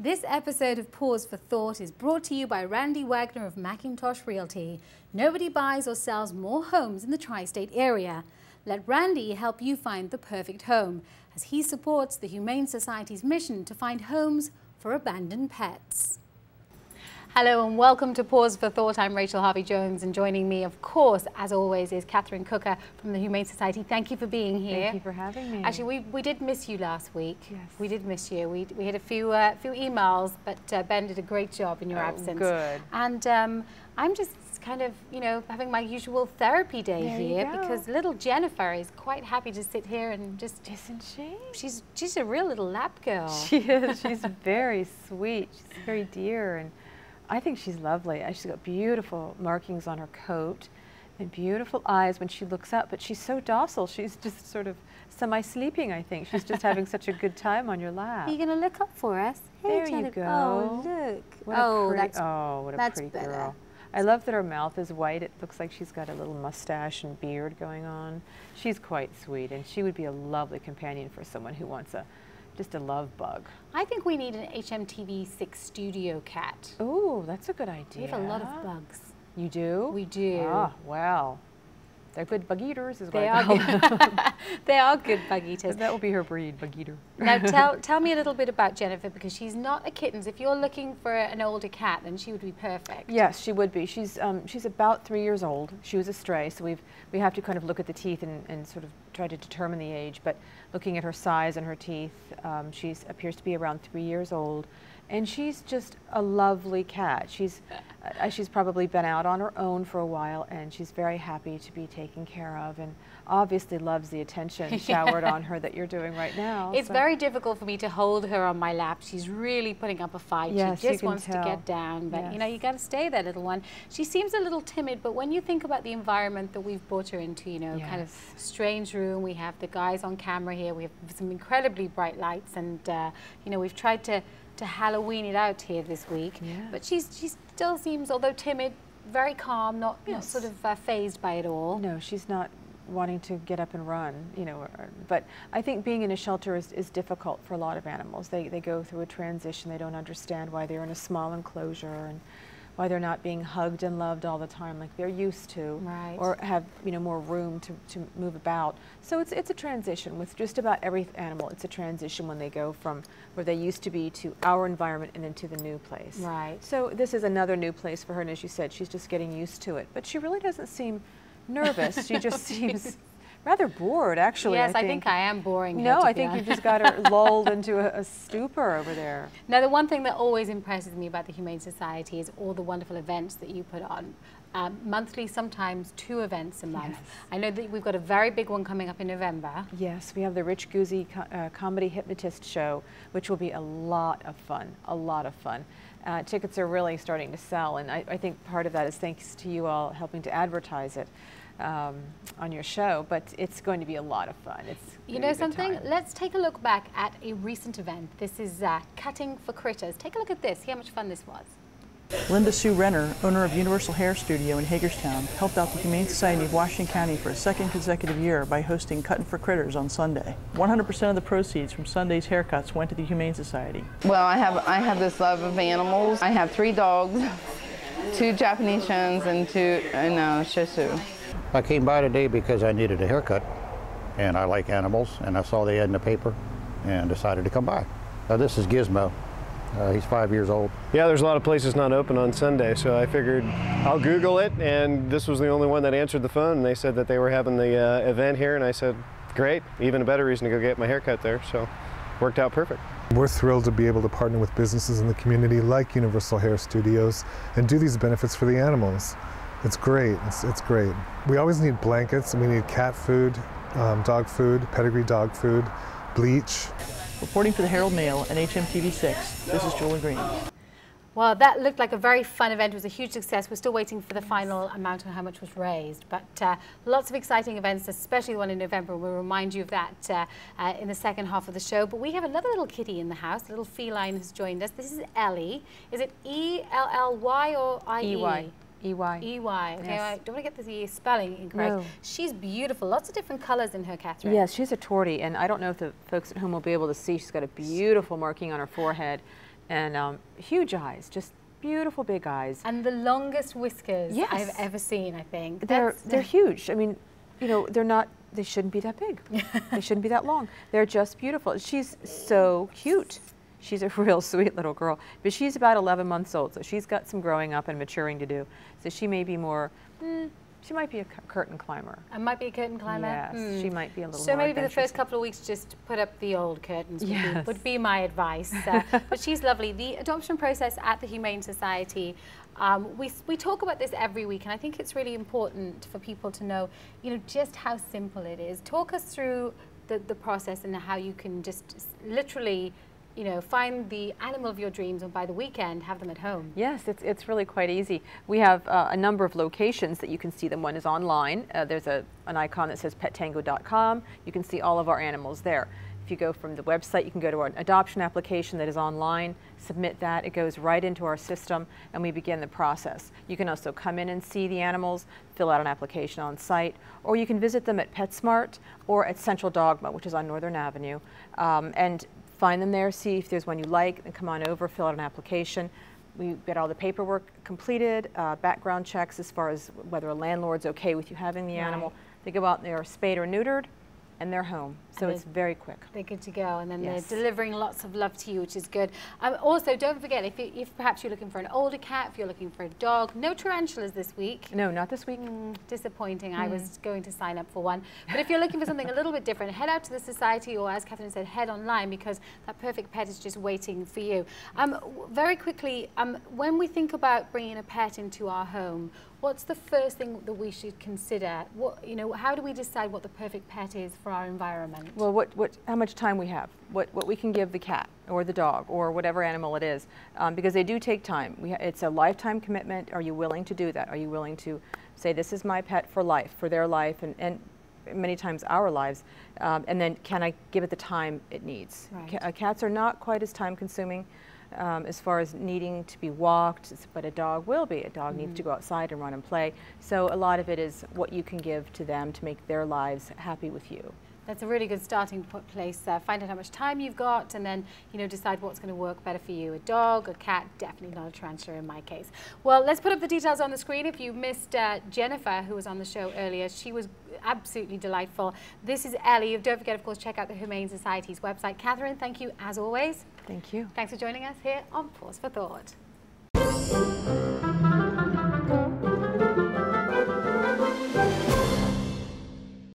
This episode of Paws for Thought is brought to you by Randy Wagner of Macintosh Realty. Nobody buys or sells more homes in the tri-state area. Let Randy help you find the perfect home, as he supports the Humane Society's mission to find homes for abandoned pets. Hello and welcome to Paws for Thought. I'm Raychel Harvey-Jones, and joining me, of course, as always, is Catherine Cooker from the Humane Society. Thank you for being here. Thank you for having me. Actually, we did miss you last week. Yes. We did miss you. We had a few emails, but Ben did a great job in your absence. Good. And I'm just kind of, you know, having my usual therapy day here because little Jennifer is quite happy to sit here and just... Isn't she? She's a real little lap girl. She is. She's very sweet. She's very dear, and I think she's lovely. She's got beautiful markings on her coat and beautiful eyes when she looks up, but she's so docile. She's just sort of semi-sleeping, I think. She's just having such a good time on your lap. Are you going to look up for us? Hey, there Jennifer. you go. Oh, look. What a pretty better. girl. I love that her mouth is white. It looks like she's got a little mustache and beard going on. She's quite sweet, and she would be a lovely companion for someone who wants just a love bug. I think we need an HMTV6 studio cat. Oh, that's a good idea. We have a lot of bugs. You do? We do. Ah, well. They're good bug eaters, is what They I call them. They are good bug eaters. That will be her breed, bug eater. Now tell me a little bit about Jennifer, because she's not a kitten. If you're looking for an older cat, then she would be perfect. Yes, she would be. She's about 3 years old. She was a stray, so we have to kind of look at the teeth and sort of try to determine the age. But looking at her size and her teeth, she appears to be around 3 years old. And she's just a lovely cat. She's probably been out on her own for a while, and she's very happy to be taken care of, and obviously loves the attention showered on her that you're doing right now. It's very difficult for me to hold her on my lap. She's really putting up a fight. Yes, she just wants to get down, but yes. you know, you got to stay there, little one. She seems a little timid, but when you think about the environment that we've brought her into, you know, yes. kind of strange room. We have the guys on camera here. We have some incredibly bright lights, and you know, we've tried to Halloween it out here this week, but she still seems, although timid, very calm, not sort of phased by it all. No, she's not wanting to get up and run, you know. But I think being in a shelter is difficult for a lot of animals. They go through a transition. They don't understand why they're in a small enclosure and why they're not being hugged and loved all the time like they're used to, or have, you know, more room to move about. So it's a transition with just about every animal. It's a transition when they go from where they used to be to our environment and then to the new place. Right. So this is another new place for her, and as you said, she's just getting used to it. But she really doesn't seem nervous. She just seems rather bored, actually. Yes, I think I am boring her, No, I think you've just got her lulled into a stupor over there. Now, the one thing that always impresses me about the Humane Society is all the wonderful events that you put on. Monthly, sometimes 2 events a month. Yes. I know that we've got a very big one coming up in November. Yes, we have the Rich Guzzi Comedy Hypnotist Show, which will be a lot of fun, tickets are really starting to sell, and I think part of that is thanks to you all helping to advertise it on your show, but it's going to be a lot of fun. You know something? Let's take a look back at a recent event. This is Cutting for Critters. Take a look at this. See how much fun this was. Linda Sue Renner, owner of Universal Hair Studio in Hagerstown, helped out the Humane Society of Washington County for a second consecutive year by hosting Cutting for Critters on Sunday. 100% of the proceeds from Sunday's haircuts went to the Humane Society. Well, I have this love of animals. I have 3 dogs, 2 Japanese Shuns and 2 Shih Tzu. I came by today because I needed a haircut, and I like animals, and I saw the ad in the paper and decided to come by. This is Gizmo. He's 5 years old. Yeah, there's a lot of places not open on Sunday, so I figured I'll Google it, and this was the only one that answered the phone, and they said that they were having the event here, and I said, great, even a better reason to go get my haircut there, so worked out perfect. We're thrilled to be able to partner with businesses in the community like Universal Hair Studios and do these benefits for the animals. It's great. It's great. We always need blankets, and we need cat food, dog food, pedigree dog food, bleach. Reporting for the Herald Mail and HMTV6, this is Julie Green. Well, that looked like a very fun event. It was a huge success. We're still waiting for the final amount and how much was raised. But lots of exciting events, especially the one in November. We'll remind you of that in the second half of the show. But we have another little kitty in the house. A little feline has joined us. This is Ellie. Is it E-L-L-Y or I-E? E-Y. E-Y. E-Y. Okay, Yes. I don't want to get the spelling incorrect. No. She's beautiful. Lots of different colors in her, Catherine. Yes, she's a tortie, and I don't know if the folks at home will be able to see. She's got a beautiful marking on her forehead, and huge eyes, just beautiful big eyes. And the longest whiskers Yes. I've ever seen, I think. They're huge. I mean, you know, they shouldn't be that big. They shouldn't be that long. They're just beautiful. She's so cute. She's a real sweet little girl, but she's about 11 months old, so she's got some growing up and maturing to do. So she may be more, she might be a curtain climber. I might be a curtain climber? Yes, she might be a little so more maybe the adventurous. first couple of weeks just put up the old curtains Yes. would be my advice. But she's lovely. The adoption process at the Humane Society, we talk about this every week, and I think it's really important for people to know, you know, just how simple it is. Talk us through the process and how you can just literally, you know, find the animal of your dreams and by the weekend have them at home. Yes, it's really quite easy. We have a number of locations that you can see them. One is online. There's an icon that says pettango.com. You can see all of our animals there. If you go from the website, you can go to our adoption application that is online, submit that. It goes right into our system, and we begin the process. You can also come in and see the animals, fill out an application on site, or you can visit them at PetSmart or at Central Dogma, which is on Northern Avenue, and find them there, see if there's one you like, and come on over, fill out an application. We get all the paperwork completed, background checks as far as whether a landlord's okay with you having the animal. They go out and they're spayed or neutered, and they're home. So it's very quick. They're good to go, and then Yes. they're delivering lots of love to you, which is good. Also, don't forget, if perhaps you're looking for an older cat, if you're looking for a dog, no tarantulas this week. No, not this week. Disappointing. I was going to sign up for one. But if you're looking for something a little bit different, head out to the Society, or as Catherine said, head online, because that perfect pet is just waiting for you. Very quickly, when we think about bringing a pet into our home, what's the first thing that we should consider? You know, how do we decide what the perfect pet is for our environment? Well, how much time we have, what we can give the cat or the dog or whatever animal it is, because they do take time. It's a lifetime commitment. Are you willing to do that? Are you willing to say, this is my pet for life, for their life, and many times our lives, and then can I give it the time it needs? Right. Cats are not quite as time consuming as far as needing to be walked, but a dog will be. A dog needs to go outside and run and play. So a lot of it is what you can give to them to make their lives happy with you. That's a really good starting place. Find out how much time you've got, and then, you know, decide what's going to work better for you. A dog, a cat, definitely not a tarantula in my case. Well, let's put up the details on the screen. If you missed Jennifer, who was on the show earlier, she was absolutely delightful. This is Ellie. Don't forget, of course, check out the Humane Society's website. Catherine, thank you as always. Thank you. Thanks for joining us here on Paws for Thought.